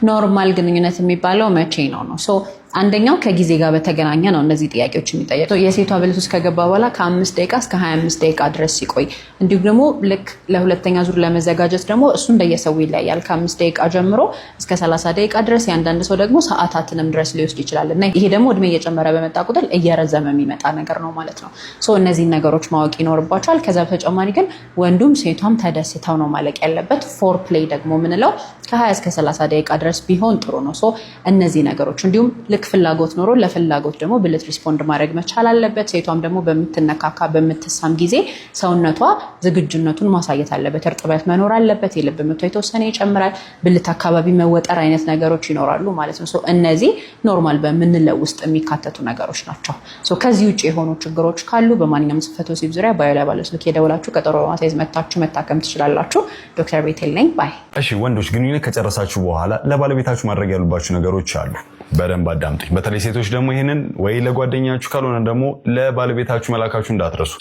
ኖርማል ግንኙነት የሚባለው መቼ ነው? ሶ አንደኛው ከጊዜ ጋር በተገናኘ ነው እነዚህ ጥያቄዎች የሚጠየቁት። የሴቷ ብልት ውስጥ ከገባ በኋላ ከ5 ደቂቃ እስከ 25 ደቂቃ ድረስ ሲቆይ፣ እንዲሁም ደግሞ ልክ ለሁለተኛ ዙር ለመዘጋጀት ደግሞ እሱ እንደየሰው ይለያያል። ከ5 ደቂቃ ጀምሮ እስከ 30 ደቂቃ ድረስ፣ ያንዳንድ ሰው ደግሞ ሰዓታትንም ድረስ ሊወስድ ይችላል እና ይሄ ደግሞ እድሜ እየጨመረ በመጣ ቁጥር እየረዘመ የሚመጣ ነገር ነው ማለት ነው። ሶ እነዚህን ነገሮች ማወቅ ይኖርባቸዋል። ከዛ በተጨማሪ ግን ወንዱም ሴቷም ተደስተው ነው ማለቅ ያለበት። ፎር ፕሌይ ደግሞ ምንለው ከ20 እስከ 30 ደቂቃ ድረስ ቢሆን ጥሩ ነው። ሶ እነዚህ ነገሮች እንዲሁም ልክ ፍላጎት ኖሮ ለፍላጎት ደግሞ ብልት ሪስፖንድ ማድረግ መቻል አለበት። ሴቷም ደግሞ በምትነካካ በምትሳም ጊዜ ሰውነቷ ዝግጁነቱን ማሳየት አለበት። እርጥበት መኖር አለበት። የልብ ምቷ የተወሰነ ይጨምራል። ብልት አካባቢ መወጠር አይነት ነገሮች ይኖራሉ ማለት ነው። ሶ እነዚህ ኖርማል በምንለው ውስጥ የሚካተቱ ነገሮች ናቸው። ሶ ከዚህ ውጭ የሆኑ ችግሮች ካሉ በማንኛውም ስፈተ ወሲብ ዙሪያ ባዮ ላይ ባለው ስልክ የደውላችሁ ቀጠሮ በማስያዝ መታችሁ መታከም ትችላላችሁ። ዶክተር ቤቴል ነኝ። ባይ። እሺ ወንዶች ግንኙነት ከጨረሳችሁ በኋላ ለባለቤታችሁ ማድረግ ያሉባችሁ ነገሮች አሉ። በደንብ አዳምጡኝ። በተለይ ሴቶች ደግሞ ይሄንን ወይ ለጓደኛችሁ ካልሆነ ደግሞ ለባለቤታችሁ መላካችሁ እንዳትረሱ።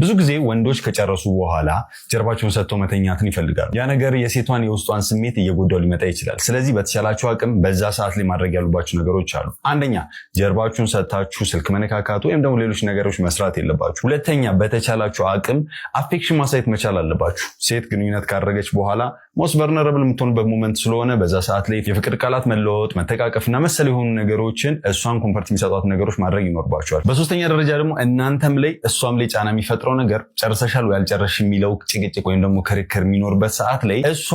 ብዙ ጊዜ ወንዶች ከጨረሱ በኋላ ጀርባቸውን ሰጥተው መተኛትን ይፈልጋሉ። ያ ነገር የሴቷን የውስጧን ስሜት እየጎዳው ሊመጣ ይችላል። ስለዚህ በተቻላችሁ አቅም በዛ ሰዓት ላይ ማድረግ ያሉባችሁ ነገሮች አሉ። አንደኛ ጀርባችሁን ሰጥታችሁ ስልክ መነካካት ወይም ደግሞ ሌሎች ነገሮች መስራት የለባችሁ። ሁለተኛ በተቻላችሁ አቅም አፌክሽን ማሳየት መቻል አለባችሁ። ሴት ግንኙነት ካደረገች በኋላ ሞስት ቨልነራብል የምትሆንበት ሞመንት ስለሆነ በዛ ሰዓት ላይ የፍቅር ቃላት መለወጥ፣ መተቃቀፍና መሰል የሆኑ ነገሮችን እሷን ኮምፈርት የሚሰጧት ነገሮች ማድረግ ይኖርባቸዋል። በሶስተኛ ደረጃ ደግሞ እናንተም ላይ እሷም ላይ ጫና የሚፈጥረው ነገር ጨርሰሻል ወይ አልጨረስሽ የሚለው ጭቅጭቅ ወይም ደግሞ ክርክር የሚኖርበት ሰዓት ላይ እሷ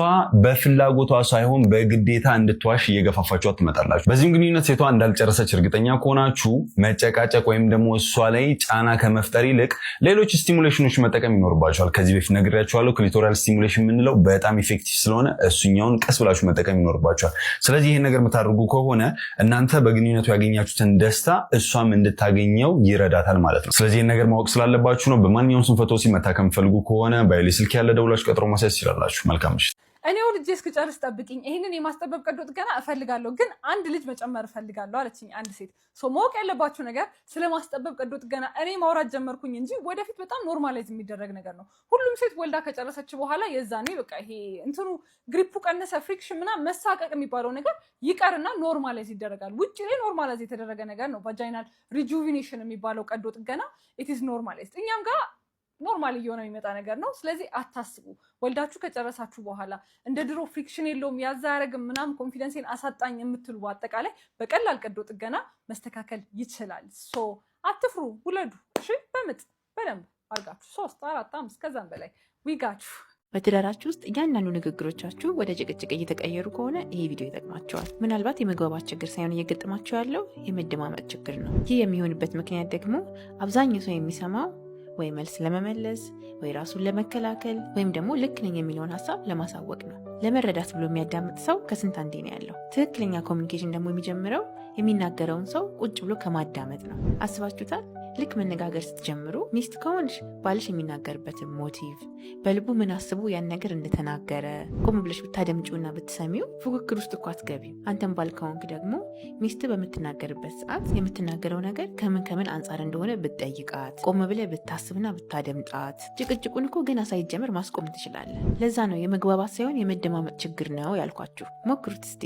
በፍላጎቷ ሳይሆን በግዴታ እንድትዋሽ እየገፋፋችኋት ትመጣላችሁ። በዚህም ግንኙነት ሴቷ እንዳልጨረሰች እርግጠኛ ከሆናችሁ መጨቃጨቅ ወይም ደግሞ እሷ ላይ ጫና ከመፍጠር ይልቅ ሌሎች ስቲሙሌሽኖች መጠቀም ይኖርባቸዋል። ከዚህ በፊት ነግሬያችኋለሁ። ክሊቶሪያል ስቲሙሌሽን የምንለው በጣም ኢፌክቲቭ ስለሆነ እሱኛውን ቀስ ብላችሁ መጠቀም ይኖርባቸዋል። ስለዚህ ይህን ነገር የምታደርጉ ከሆነ እናንተ በግንኙነቱ ያገኛችሁትን ደስታ እሷም እንድታገኘው ይረዳታል ማለት ነው። ስለዚህ ይህን ነገር ማወቅ ስላለባችሁ ነው። በማንኛውም ስንፈተ ወሲብ መታከም ፈልጉ ከሆነ ባይሌ ስልክ ያለ ደውላችሁ ቀጠሮ ማስያዝ ትችላላችሁ። መልካም ምሽት። እኔ ወልጄ እስክጨርስ ጠብቂኝ። ይሄንን የማስጠበብ ቀዶ ጥገና እፈልጋለሁ፣ ግን አንድ ልጅ መጨመር እፈልጋለሁ አለችኝ አንድ ሴት። ማወቅ ያለባችሁ ነገር ስለማስጠበብ ቀዶ ጥገና እኔ ማውራት ጀመርኩኝ እንጂ ወደፊት በጣም ኖርማላይዝ የሚደረግ ነገር ነው። ሁሉም ሴት ወልዳ ከጨረሰች በኋላ የዛኔ በቃ ይሄ እንትኑ ግሪፑ ቀነሰ፣ ፍሪክሽን ምናምን መሳቀቅ የሚባለው ነገር ይቀርና ኖርማላይዝ ይደረጋል። ውጭ ላይ ኖርማላይዝ የተደረገ ነገር ነው። ቫጃይናል ሪጁቪኔሽን የሚባለው ቀዶ ጥገና ኢት ኢዝ ኖርማላይዝ። እኛም ጋር ኖርማል እየሆነ የሚመጣ ነገር ነው። ስለዚህ አታስቡ። ወልዳችሁ ከጨረሳችሁ በኋላ እንደ ድሮ ፍሪክሽን የለውም ያዛረግም ምናምን ኮንፊደንሴን አሳጣኝ የምትሉ አጠቃላይ በቀላል ቀዶ ጥገና መስተካከል ይችላል። አትፍሩ፣ ውለዱ። እሺ፣ በምጥ በደንብ አርጋችሁ 3 4 5 ከዛም በላይ ዊጋችሁ። በትዳራችሁ ውስጥ እያንዳንዱ ንግግሮቻችሁ ወደ ጭቅጭቅ እየተቀየሩ ከሆነ ይሄ ቪዲዮ ይጠቅማቸዋል። ምናልባት የመግባባት ችግር ሳይሆን እየገጠማችሁ ያለው የመደማመጥ ችግር ነው። ይህ የሚሆንበት ምክንያት ደግሞ አብዛኛው ሰው የሚሰማው ወይ መልስ ለመመለስ ወይ ራሱን ለመከላከል ወይም ደግሞ ልክ ነኝ የሚለውን ሀሳብ ለማሳወቅ ነው። ለመረዳት ብሎ የሚያዳምጥ ሰው ከስንት አንዴ ነው ያለው። ትክክለኛ ኮሚኒኬሽን ደግሞ የሚጀምረው የሚናገረውን ሰው ቁጭ ብሎ ከማዳመጥ ነው። አስባችሁታል? ልክ መነጋገር ስትጀምሩ ሚስት ከሆንሽ ባልሽ የሚናገርበትን ሞቲቭ በልቡ ምን አስቡ ያን ነገር እንደተናገረ ቆም ብለሽ ብታደምጪውና ብትሰሚው ፉክክር ውስጥ እኮ አትገቢም። አንተም ባል ከሆንክ ደግሞ ሚስት በምትናገርበት ሰዓት የምትናገረው ነገር ከምን አንጻር እንደሆነ ብትጠይቃት፣ ቆም ብለህ ብታስብና ብታደምጣት፣ ጭቅጭቁን እኮ ገና ሳይጀምር ማስቆም ትችላለህ። ለዛ ነው የመግባባት ሳይሆን የመደማመጥ ችግር ነው ያልኳችሁ። ሞክሩት እስቲ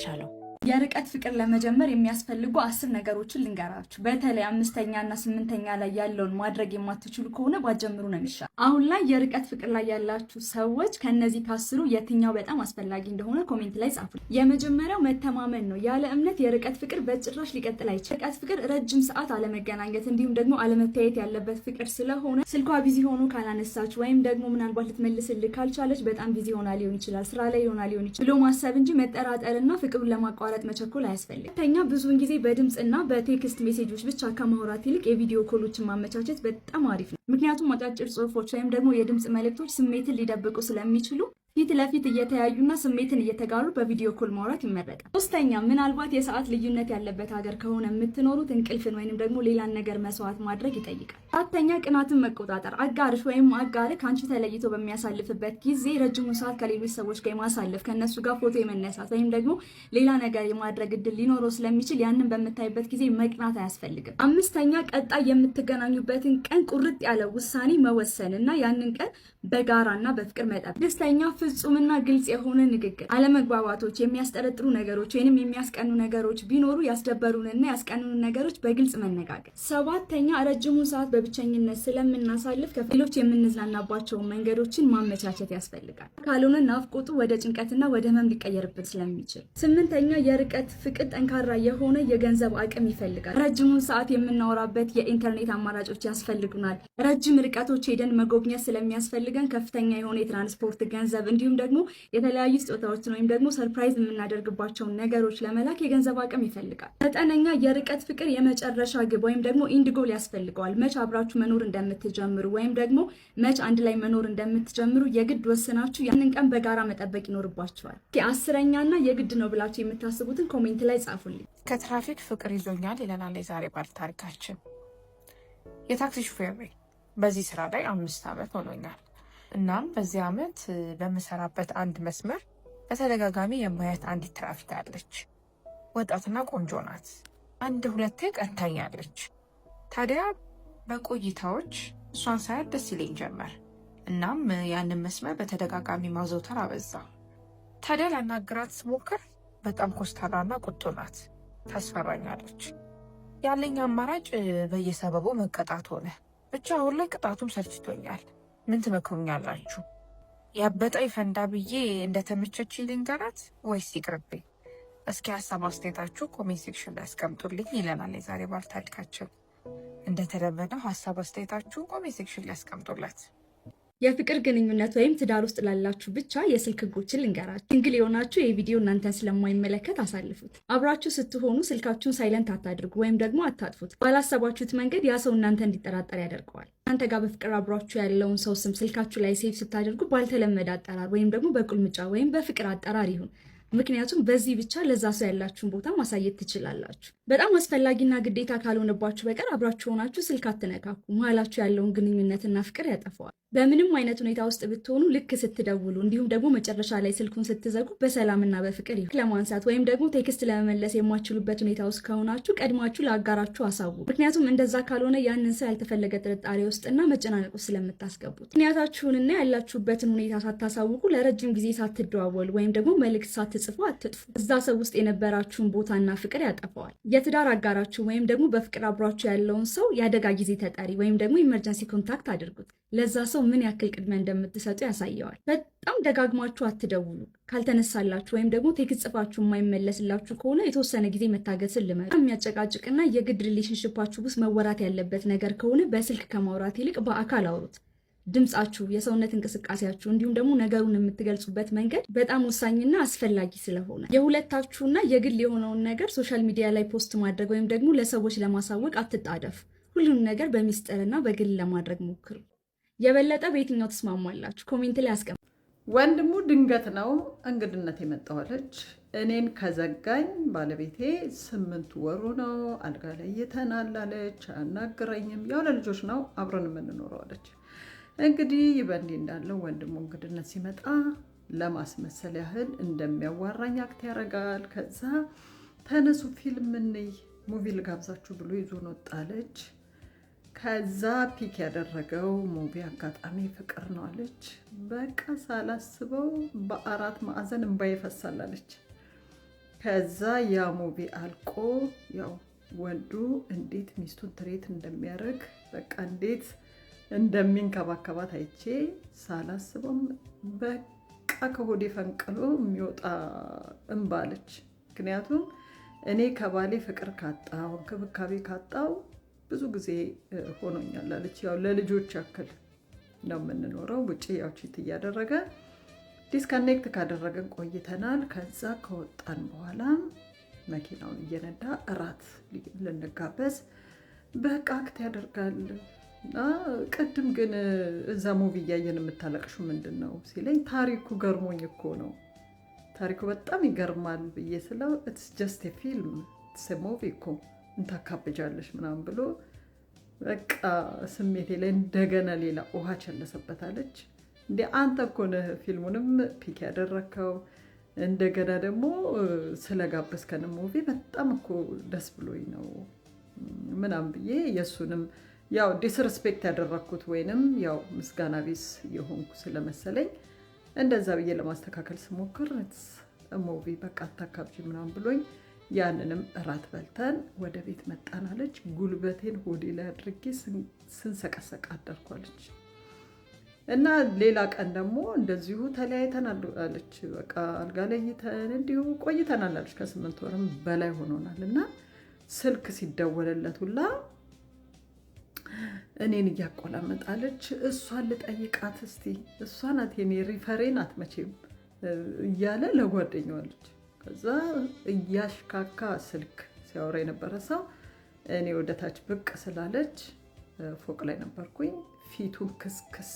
ሻለው። የርቀት ፍቅር ለመጀመር የሚያስፈልጉ 10 ነገሮችን ልንገራችሁ። በተለይ 5ኛ እና 8ኛ ላይ ያለውን ማድረግ የማትችሉ ከሆነ ባጀምሩ ነው የሚሻል። አሁን ላይ የርቀት ፍቅር ላይ ያላችሁ ሰዎች ከነዚህ ከ10 የትኛው በጣም አስፈላጊ እንደሆነ ኮሜንት ላይ ጻፉ። የመጀመሪያው መተማመን ነው። ያለ እምነት የርቀት ፍቅር በጭራሽ ሊቀጥል አይችልም። ርቀት ፍቅር ረጅም ሰዓት አለመገናኘት እንዲሁም ደግሞ አለመታየት ያለበት ፍቅር ስለሆነ ስልኳ ቢዚ ሆኖ ካላነሳች ወይም ደግሞ ምናልባት ልትመልስልህ ካልቻለች በጣም ቢዚ ሆና ሊሆን ይችላል፣ ስራ ላይ ሆና ሊሆን ይችላል ብሎ ማሰብ እንጂ መጠራጠርና ፍቅሩን ለማቋረጥ መቸኮል አያስፈልግም። ተኛ ብዙውን ጊዜ በድምጽና በቴክስት ሜሴጆች ብቻ ከማውራት ይልቅ የቪዲዮ ኮሎችን ማመቻቸት በጣም አሪፍ ነው። ምክንያቱም አጫጭር ጽሁፎች ወይም ደግሞ የድምጽ መልእክቶች ስሜትን ሊደብቁ ስለሚችሉ ፊት ለፊት እየተያዩና ስሜትን እየተጋሩ በቪዲዮ ኮል ማውራት ይመረጣል። 3ኛ ምናልባት የሰዓት ልዩነት ያለበት ሀገር ከሆነ የምትኖሩት እንቅልፍን ወይንም ደግሞ ሌላን ነገር መስዋዕት ማድረግ ይጠይቃል። 4ኛ ቅናትን መቆጣጠር። አጋርሽ ወይም አጋርህ ከአንቺ ተለይቶ በሚያሳልፍበት ጊዜ ረጅሙን ሰዓት ከሌሎች ሰዎች ጋር ማሳለፍ፣ ከነሱ ጋር ፎቶ የመነሳት ወይም ደግሞ ሌላ ነገር የማድረግ እድል ሊኖረው ስለሚችል ያንን በምታይበት ጊዜ መቅናት አያስፈልግም። 5ኛ ቀጣይ የምትገናኙበትን ቀን ቁርጥ ያለ ውሳኔ መወሰንና ያንን ቀን በጋራና በፍቅር መጠበቅ። 6ኛ ፍጹምና ግልጽ የሆነ ንግግር። አለመግባባቶች፣ የሚያስጠረጥሩ ነገሮች ወይንም የሚያስቀኑ ነገሮች ቢኖሩ ያስደበሩንና ያስቀኑን ነገሮች በግልጽ መነጋገር። 7ኛ ረጅሙን ሰዓት በብቸኝነት ስለምናሳልፍ ከሌሎች የምንዝናናባቸውን መንገዶችን ማመቻቸት ያስፈልጋል። ካልሆነ ናፍቆቱ ወደ ጭንቀትና ወደ ህመም ሊቀየርበት ስለሚችል። 8ኛ የርቀት ፍቅር ጠንካራ የሆነ የገንዘብ አቅም ይፈልጋል። ረጅሙን ሰዓት የምናወራበት የኢንተርኔት አማራጮች ያስፈልጉናል። ረጅም ርቀቶች ሄደን መጎብኘት ስለሚያስፈልገን ከፍተኛ የሆነ የትራንስፖርት ገንዘብ እንዲሁም ደግሞ የተለያዩ ስጦታዎችን ወይም ደግሞ ሰርፕራይዝ የምናደርግባቸውን ነገሮች ለመላክ የገንዘብ አቅም ይፈልጋል። 9ኛ የርቀት ፍቅር የመጨረሻ ግብ ወይም ደግሞ ኢንድ ጎል ያስፈልገዋል። መች አብራችሁ መኖር እንደምትጀምሩ ወይም ደግሞ መች አንድ ላይ መኖር እንደምትጀምሩ የግድ ወስናችሁ ያንን ቀን በጋራ መጠበቅ ይኖርባችኋል። 10ኛና የግድ ነው ብላችሁ የምታስቡትን ኮሜንት ላይ ጻፉልኝ። ከትራፊክ ፍቅር ይዞኛል ይለናል የዛሬ ባለ ታሪካችን። የታክሲ ሹፌር ነኝ። በዚህ ስራ ላይ 5 ዓመት ሆኖኛል። እናም በዚህ ዓመት በምሰራበት አንድ መስመር በተደጋጋሚ የማያት አንዲት ትራፊክ አለች። ወጣትና ቆንጆ ናት። 1-2 ቀንታኛለች። ታዲያ በቆይታዎች እሷን ሳያት ደስ ይለኝ ጀመር። እናም ያንን መስመር በተደጋጋሚ ማዘውተር አበዛ። ታዲያ ላናግራት ስሞክር በጣም ኮስታራና ቁጡ ናት። ታስፈራኛለች። ያለኝ አማራጭ በየሰበቡ መቀጣት ሆነ። ብቻ አሁን ላይ ቅጣቱም ሰልችቶኛል። ምን ትመክሩኛላችሁ? ያበጠ ይፈንዳ ብዬ እንደተመቸች ልንገራት ወይስ ይቅርብኝ? እስኪ ሀሳብ አስተያየታችሁ ኮሜንት ሴክሽን ላይ አስቀምጡልኝ ይለናል የዛሬ ባለ ታሪካችን። እንደተለመደው ሀሳብ አስተያየታችሁ ኮሜንት ሴክሽን ላይ አስቀምጡላት። የፍቅር ግንኙነት ወይም ትዳር ውስጥ ላላችሁ ብቻ የስልክ ህጎችን ልንገራችሁ። ድንግል የሆናችሁ ይህ ቪዲዮ እናንተን ስለማይመለከት አሳልፉት። አብራችሁ ስትሆኑ ስልካችሁን ሳይለንት አታድርጉ ወይም ደግሞ አታጥፉት። ባላሰባችሁት መንገድ ያ ሰው እናንተ እንዲጠራጠር ያደርገዋል። እናንተ ጋር በፍቅር አብሯችሁ ያለውን ሰው ስም ስልካችሁ ላይ ሴቭ ስታደርጉ ባልተለመደ አጠራር ወይም ደግሞ በቁልምጫ ወይም በፍቅር አጠራር ይሁን። ምክንያቱም በዚህ ብቻ ለዛ ሰው ያላችሁን ቦታ ማሳየት ትችላላችሁ። በጣም አስፈላጊና ግዴታ ካልሆነባችሁ በቀር አብራችሁ ሆናችሁ ስልክ አትነካኩ። መሀላችሁ ያለውን ግንኙነትና ፍቅር ያጠፋዋል። በምንም አይነት ሁኔታ ውስጥ ብትሆኑ ልክ ስትደውሉ እንዲሁም ደግሞ መጨረሻ ላይ ስልኩን ስትዘጉ በሰላምና በፍቅር ይሁን። ለማንሳት ወይም ደግሞ ቴክስት ለመመለስ የማትችሉበት ሁኔታ ውስጥ ከሆናችሁ ቀድማችሁ ለአጋራችሁ አሳውቁ። ምክንያቱም እንደዛ ካልሆነ ያንን ሰው ያልተፈለገ ጥርጣሬ ውስጥና መጨናነቅ ውስጥ ስለምታስገቡት። ምክንያታችሁንና ያላችሁበትን ሁኔታ ሳታሳውቁ ለረጅም ጊዜ ሳትደዋወሉ ወይም ደግሞ መልእክት ሳትጽፉ አትጥፉ። እዛ ሰው ውስጥ የነበራችሁን ቦታና ፍቅር ያጠፋዋል። የትዳር አጋራችሁ ወይም ደግሞ በፍቅር አብሯችሁ ያለውን ሰው የአደጋ ጊዜ ተጠሪ ወይም ደግሞ ኢመርጀንሲ ኮንታክት አድርጉት። ለዛ ሰው ምን ያክል ቅድሚያ እንደምትሰጡ ያሳየዋል። በጣም ደጋግማችሁ አትደውሉ። ካልተነሳላችሁ ወይም ደግሞ ቴክስት ጽፋችሁ የማይመለስላችሁ ከሆነ የተወሰነ ጊዜ መታገስን ልመዱ። የሚያጨቃጭቅና የግድ ሪሌሽንሽፓችሁ ውስጥ መወራት ያለበት ነገር ከሆነ በስልክ ከማውራት ይልቅ በአካል አውሩት። ድምጻችሁ፣ የሰውነት እንቅስቃሴያችሁ እንዲሁም ደግሞ ነገሩን የምትገልጹበት መንገድ በጣም ወሳኝና አስፈላጊ ስለሆነ የሁለታችሁና የግል የሆነውን ነገር ሶሻል ሚዲያ ላይ ፖስት ማድረግ ወይም ደግሞ ለሰዎች ለማሳወቅ አትጣደፉ። ሁሉንም ነገር በሚስጥርና በግል ለማድረግ ሞክሩ። የበለጠ በየትኛው ተስማማላችሁ? ኮሜንት ላይ አስቀምጡ። ወንድሙ ድንገት ነው እንግድነት የመጣዋለች። እኔን ከዘጋኝ ባለቤቴ 8 ወሩ ነው። አልጋ ላይ የተናላለች፣ አያናግረኝም። ያው ለልጆች ነው አብረን የምንኖረው አለች። እንግዲህ በእንዲህ እንዳለው ወንድሙ እንግድነት ሲመጣ ለማስመሰል ያህል እንደሚያዋራኝ አክት ያደርጋል። ከዛ ተነሱ ፊልም እንይ፣ ሙቪ ልጋብዛችሁ ብሎ ይዞን ወጣለች። ከዛ ፒክ ያደረገው ሙቪ አጋጣሚ ፍቅር ነው አለች። በቃ ሳላስበው በ4 ማዕዘን እንባዬ ይፈሳል አለች። ከዛ ያ ሙቪ አልቆ ያው ወንዱ እንዴት ሚስቱን ትሬት እንደሚያደርግ በቃ እንዴት እንደሚንከባከባት አይቼ ሳላስበው በቃ ከሆዴ ፈንቅሎ የሚወጣ እንባ አለች። ምክንያቱም እኔ ከባሌ ፍቅር ካጣው እንክብካቤ ካጣው ብዙ ጊዜ ሆኖኛል አለች። ያው ለልጆች ያክል ነው የምንኖረው። ውጭ ያው ቺት እያደረገ ዲስከኔክት ካደረገን ቆይተናል። ከዛ ከወጣን በኋላ መኪናውን እየነዳ እራት ልንጋበዝ በቃ አክት ያደርጋል። ቅድም ግን እዛ ሙቪ እያየን የምታለቅሹ ምንድን ነው ሲለኝ ታሪኩ ገርሞኝ እኮ ነው፣ ታሪኩ በጣም ይገርማል ብዬ ስለው ኢትስ ጀስት ፊልም ኢትስ ሙቪ እኮ እንታካብጃለሽ ምናምን ብሎ በቃ ስሜቴ ላይ እንደገና ሌላ ውሃ ቸለሰበታለች። እንደ አንተ እኮ ነህ ፊልሙንም ፒክ ያደረግከው እንደገና ደግሞ ስለጋበዝከን ሙቪ በጣም እኮ ደስ ብሎኝ ነው ምናምን ብዬ የእሱንም ያው ዲስሪስፔክት ያደረግኩት ወይንም ያው ምስጋና ቢስ የሆንኩ ስለመሰለኝ እንደዛ ብዬ ለማስተካከል ስሞክር ሙቪ በቃ አታካብጂ ምናምን ብሎኝ ያንንም እራት በልተን ወደ ቤት መጣናለች። ጉልበቴን ሆዴ ላይ አድርጌ ስንሰቀሰቅ አደርኳለች። እና ሌላ ቀን ደግሞ እንደዚሁ ተለያይተናል አለች። በቃ አልጋ ለይተን እንዲሁ ቆይተናል አለች። ከ8 ወርም በላይ ሆኖናል። እና ስልክ ሲደወልለት ሁላ እኔን እያቆላመጣለች እሷን ልጠይቃት እስቲ እሷ ናት የኔ ሪፈሬ ናት መቼም እያለ ለጓደኛዋለች። ከዛ እያሽካካ ስልክ ሲያወራ የነበረ ሰው እኔ ወደታች ብቅ ስላለች ፎቅ ላይ ነበርኩኝ። ፊቱን ክስክስ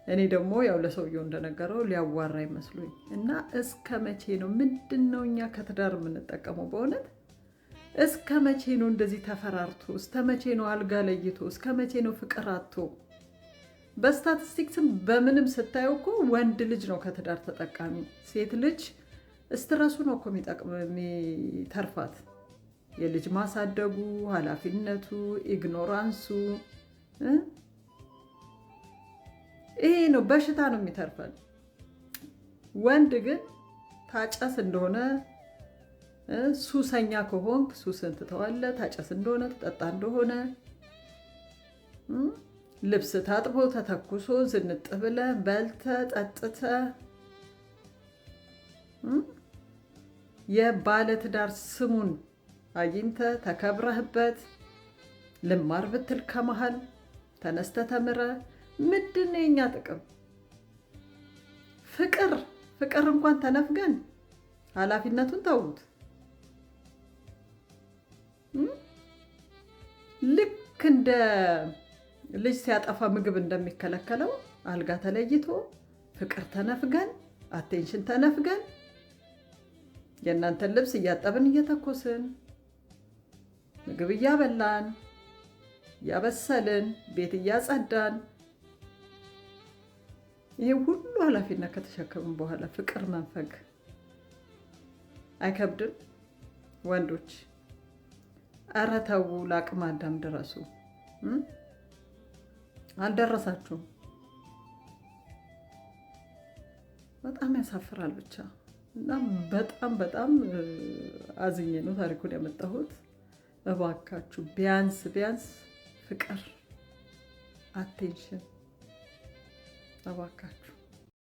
እኔ ደግሞ ያው ለሰውየው እንደነገረው ሊያዋራ ይመስሉኝ እና እስከ መቼ ነው ምንድነው እኛ ከትዳር የምንጠቀመው? በእውነት እስከ መቼ ነው እንደዚህ ተፈራርቶ? እስከ መቼ ነው አልጋ ለይቶ? እስከ መቼ ነው ፍቅር አጥቶ? በስታቲስቲክስም በምንም ስታየው እኮ ወንድ ልጅ ነው ከትዳር ተጠቃሚ። ሴት ልጅ ስትረሱ ነው እኮ የሚተርፋት። የልጅ ማሳደጉ፣ ኃላፊነቱ፣ ኢግኖራንሱ ይሄ ነው በሽታ ነው የሚተርፈን። ወንድ ግን ታጨስ እንደሆነ ሱሰኛ ከሆንክ ሱስን ትተዋለህ። ታጨስ እንደሆነ ትጠጣ እንደሆነ ልብስ ታጥቦ ተተኩሶ ዝንጥ ብለህ በልተህ ጠጥተህ የባለትዳር ስሙን አግኝተህ ተከብረህበት ልማር ብትል ከመሃል ተነስተህ ተምረህ ምንድን ነው የኛ ጥቅም? ፍቅር እንኳን ተነፍገን ኃላፊነቱን ተውት። ልክ እንደ ልጅ ሲያጠፋ ምግብ እንደሚከለከለው አልጋ ተለይቶ ፍቅር ተነፍገን አቴንሽን ተነፍገን የእናንተን ልብስ እያጠብን እየተኮስን ምግብ እያበላን እያበሰልን ቤት እያጸዳን ይሄ ሁሉ ኃላፊነት ከተሸከምን በኋላ ፍቅር መንፈግ አይከብድም? ወንዶች ኧረ ተው፣ ለአቅመ አዳም ድረሱ። አልደረሳችሁም። በጣም ያሳፍራል ብቻ። እና በጣም አዝኜ ነው ታሪኩን ያመጣሁት። እባካችሁ ቢያንስ ፍቅር አቴንሽን እባካችሁ